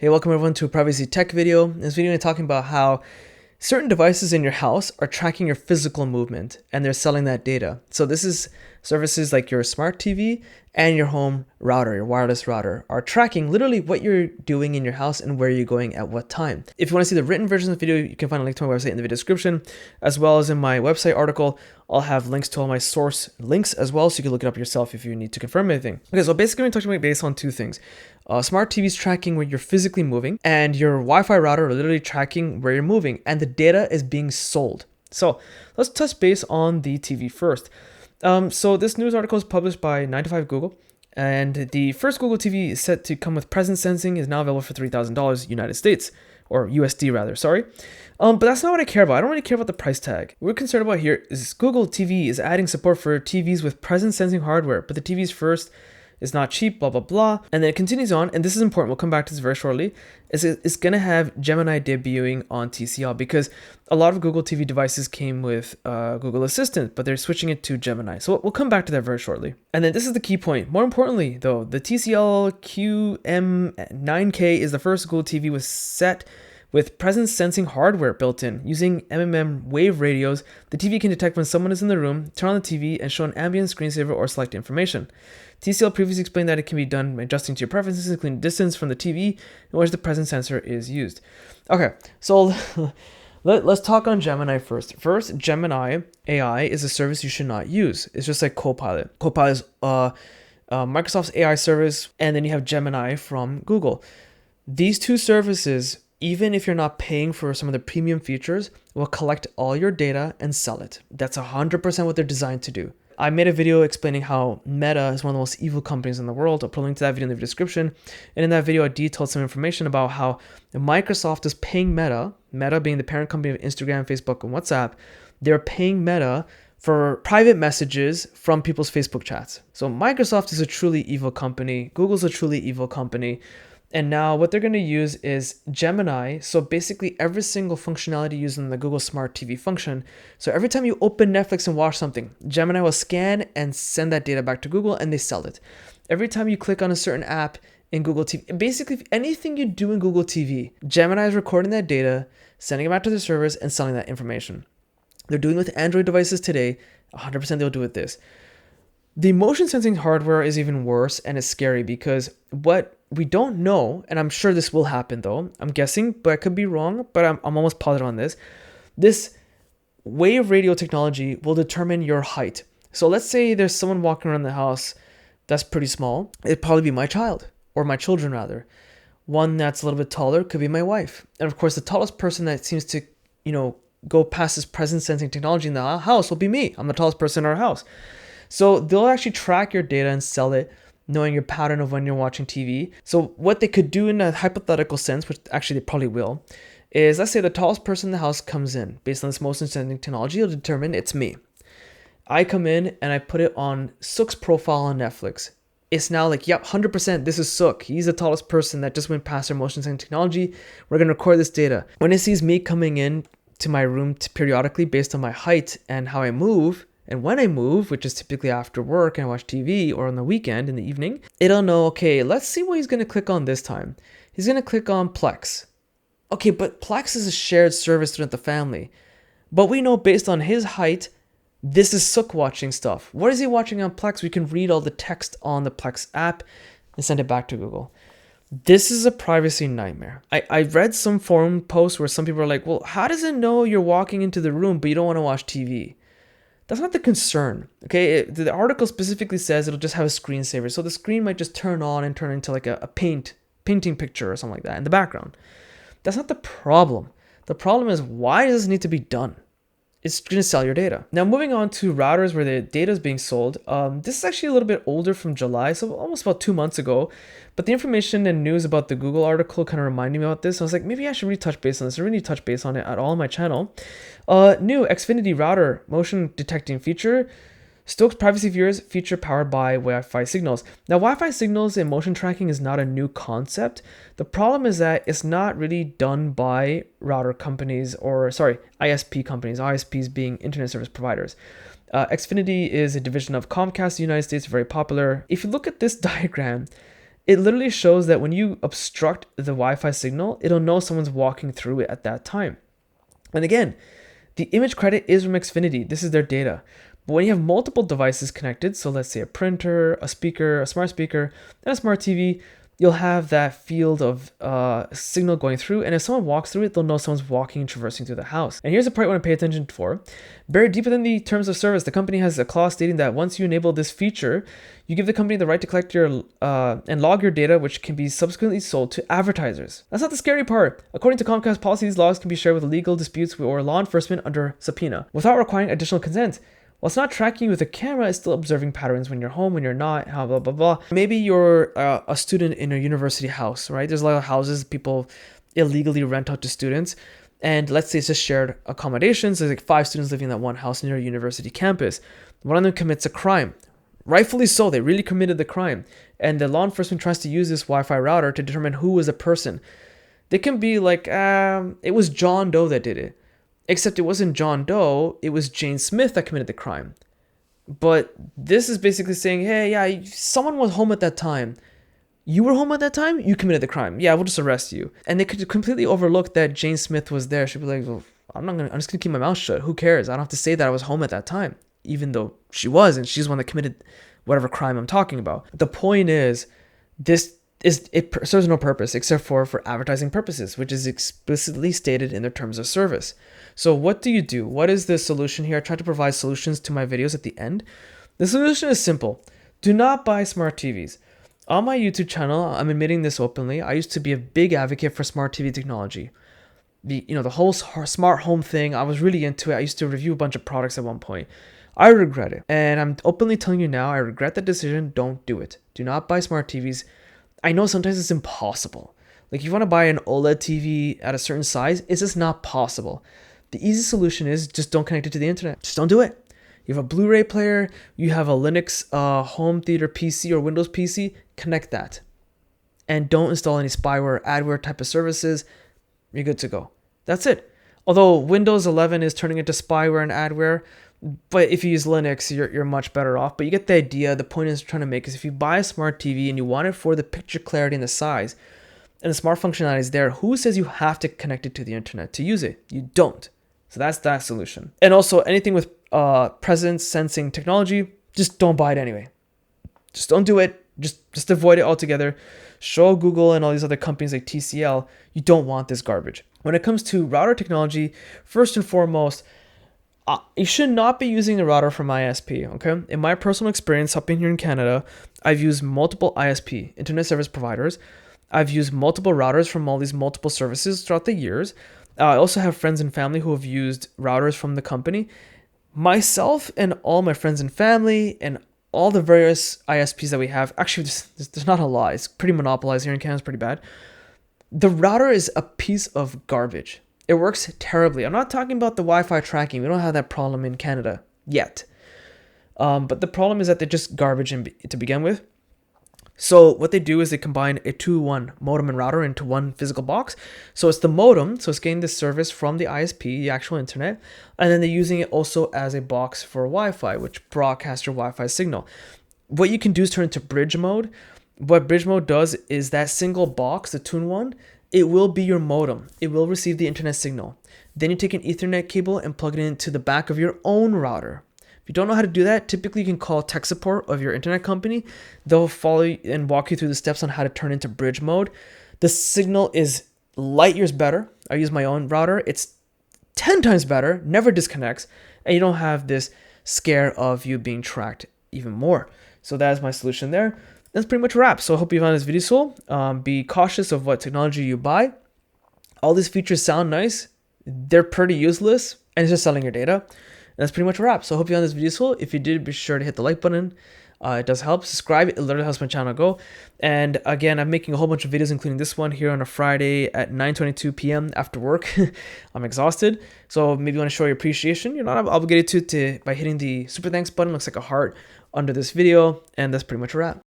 Hey, welcome everyone to a privacy tech video. In this video, I'm talking about how certain devices in your house are tracking your physical movement and they're selling that data. So this is services like your smart TV and your home router, your wireless router, are tracking literally what you're doing in your house and where you're going at what time. If you want to see the written version of the video, you can find a link to my website in the video description, as well as in my website article. I'll have links to all my source links as well, so you can look it up yourself if you need to confirm anything. Okay, so basically I'm talking about based on two things. Smart TVs tracking where you're physically moving, and your Wi-Fi router are literally tracking where you're moving, and the data is being sold. So let's touch base on the TV first. So this news article is published by 9 to 5 Google, and the first Google TV is set to come with presence sensing is now available for $3,000 United States, or USD rather, sorry. But that's not what I care about. I don't really care about the price tag. What we're concerned about here is Google TV is adding support for TVs with presence sensing hardware, but the TVs first is not cheap, blah, blah, blah. And then it continues on, and this is important, we'll come back to this very shortly, it's going to have Gemini debuting on TCL because a lot of Google TV devices came with Google Assistant, but they're switching it to Gemini. So we'll come back to that very shortly. And then this is the key point. More importantly, though, the TCL QM9K is the first Google TV was set with presence sensing hardware built in. Using MMM wave radios, the TV can detect when someone is in the room, turn on the TV, and show an ambient screensaver or select information. TCL previously explained that it can be done by adjusting to your preferences, including distance from the TV in which the presence sensor is used. Okay, so let's talk on Gemini first. First, Gemini AI is a service you should not use. It's just like Copilot. Copilot is Microsoft's AI service, and then you have Gemini from Google. These two services, even if you're not paying for some of the premium features, will collect all your data and sell it. That's 100% what they're designed to do. I made a video explaining how Meta is one of the most evil companies in the world. I'll put a link to that video in the description. And in that video, I detailed some information about how Microsoft is paying Meta being the parent company of Instagram, Facebook, and WhatsApp, they're paying Meta for private messages from people's Facebook chats. So Microsoft is a truly evil company. Google's a truly evil company. And now what they're going to use is Gemini. So basically every single functionality used in the Google Smart TV function. So every time you open Netflix and watch something, Gemini will scan and send that data back to Google and they sell it. Every time you click on a certain app in Google TV, basically anything you do in Google TV, Gemini is recording that data, sending it back to the servers and selling that information. They're doing it with Android devices today. 100% they'll do it with this. The motion sensing hardware is even worse and it's scary because what we don't know, and I'm sure this will happen though, I'm guessing, but I could be wrong, but I'm almost positive on this. This wave radio technology will determine your height. So let's say there's someone walking around the house that's pretty small. It'd probably be my child, or my children rather. One that's a little bit taller could be my wife. And of course, the tallest person that seems to, go past this presence sensing technology in the house will be me. I'm the tallest person in our house. So they'll actually track your data and sell it, knowing your pattern of when you're watching TV. So what they could do in a hypothetical sense, which actually they probably will, is let's say the tallest person in the house comes in. Based on this motion sensing technology, it'll determine it's me. I come in and I put it on Sook's profile on Netflix. It's now like, yep, 100%, this is Sook. He's the tallest person that just went past our motion sensing technology. We're going to record this data. When it sees me coming in to my room periodically based on my height and how I move, and when I move, which is typically after work and I watch TV or on the weekend in the evening, it'll know, okay, let's see what he's going to click on this time. He's going to click on Plex. Okay, but Plex is a shared service throughout the family. But we know based on his height, this is Sook watching stuff. What is he watching on Plex? We can read all the text on the Plex app and send it back to Google. This is a privacy nightmare. I read some forum posts where some people are like, well, how does it know you're walking into the room but you don't want to watch TV? That's not the concern, okay? The article specifically says it'll just have a screensaver. So the screen might just turn on and turn into like a painting picture or something like that in the background. That's not the problem. The problem is, why does this need to be done? It's going to sell your data. Now, moving on to routers where the data is being sold. This is actually a little bit older from July, so almost about 2 months ago. But the information and news about the Google article kind of reminded me about this. I was like, maybe I should really touch base on this. I really touch base on it at all on my channel. New Xfinity router motion detecting feature. Stokes privacy feature powered by Wi-Fi signals. Now, Wi-Fi signals and motion tracking is not a new concept. The problem is that it's not really done by router companies ISP companies, ISPs being internet service providers. Xfinity is a division of Comcast in the United States, very popular. If you look at this diagram, It literally shows that when you obstruct the Wi-Fi signal, it'll know someone's walking through it at that time. And again, the image credit is from Xfinity. This is their data. But when you have multiple devices connected, so let's say a printer, a speaker, a smart speaker, and a smart TV, you'll have that field of signal going through. And if someone walks through it, they'll know someone's walking and traversing through the house. And here's the part I want to pay attention for. Buried deep within the terms of service, the company has a clause stating that once you enable this feature, you give the company the right to collect your and log your data, which can be subsequently sold to advertisers. That's not the scary part. According to Comcast policy, these logs can be shared with legal disputes or law enforcement under subpoena without requiring additional consent. While it's not tracking you with a camera, it's still observing patterns when you're home, when you're not, how blah, blah, blah. Maybe you're a student in a university house, right? There's a lot of houses people illegally rent out to students. And let's say it's just shared accommodations. There's like 5 students living in that one house near a university campus. One of them commits a crime. Rightfully so, they really committed the crime. And the law enforcement tries to use this Wi-Fi router to determine who was the person. They can be like, it was John Doe that did it. Except it wasn't John Doe, it was Jane Smith that committed the crime. But this is basically saying, hey, yeah, someone was home at that time. You were home at that time? You committed the crime. Yeah, we'll just arrest you. And they could completely overlook that Jane Smith was there. She'd be like, well, I'm just gonna keep my mouth shut. Who cares? I don't have to say that I was home at that time, even though she was, and she's the one that committed whatever crime I'm talking about. The point is, it serves no purpose except for advertising purposes, which is explicitly stated in their terms of service. So what do you do? What is the solution here? I try to provide solutions to my videos at the end. The solution is simple. Do not buy smart TVs. On my YouTube channel, I'm admitting this openly. I used to be a big advocate for smart TV technology. The whole smart home thing, I was really into it. I used to review a bunch of products at one point. I regret it. And I'm openly telling you now, I regret that decision. Don't do it. Do not buy smart TVs. I know sometimes it's impossible. Like if you want to buy an OLED TV at a certain size, it's just not possible. The easy solution is just don't connect it to the internet. Just don't do it. You have a Blu-ray player, you have a Linux home theater PC or Windows PC, connect that. And don't install any spyware, adware type of services. You're good to go. That's it. Although Windows 11 is turning into spyware and adware, but if you use Linux, you're much better off. But you get the idea. The point is trying to make is if you buy a smart TV and you want it for the picture clarity and the size, and the smart functionality is there, who says you have to connect it to the internet to use it? You don't. So that's that solution. And also anything with presence sensing technology, just don't buy it anyway. Just don't do it. Just avoid it altogether. Show Google and all these other companies like TCL, you don't want this garbage. When it comes to router technology, first and foremost, you should not be using a router from ISP, okay? In my personal experience up in here in Canada, I've used multiple ISP, internet service providers. I've used multiple routers from all these multiple services throughout the years. I also have friends and family who have used routers from the company. Myself and all my friends and family and all the various ISPs that we have, actually there's not a lot. It's pretty monopolized here in Canada. It's pretty bad. The router is a piece of garbage. It works terribly. I'm not talking about the Wi-Fi tracking. We don't have that problem in Canada yet. But the problem is that they're just garbage to begin with. So what they do is they combine a 2-1 modem and router into one physical box. So it's the modem, so it's getting the service from the ISP, the actual internet, and then they're using it also as a box for Wi-Fi, which broadcasts your Wi-Fi signal. What you can do is turn it to bridge mode. What bridge mode does is that single box, the 2-in-1, it will be your modem. It will receive the internet signal. Then you take an Ethernet cable and plug it into the back of your own router. If you don't know how to do that, typically you can call tech support of your internet company. They'll follow you and walk you through the steps on how to turn into bridge mode. The signal is light years better. I use my own router. It's 10 times better, never disconnects, and you don't have this scare of you being tracked even more. So that is my solution there. That's pretty much a wrap. So I hope you found this video useful. Be cautious of what technology you buy. All these features sound nice. They're pretty useless, and it's just selling your data. That's pretty much a wrap. So I hope you found this video useful. If you did, be sure to hit the like button. It does help. Subscribe. It literally helps my channel go. And again, I'm making a whole bunch of videos, including this one here on a Friday at 9:22 p.m. after work. I'm exhausted. So maybe you want to show your appreciation. You're not obligated to by hitting the super thanks button. Looks like a heart under this video. And that's pretty much a wrap.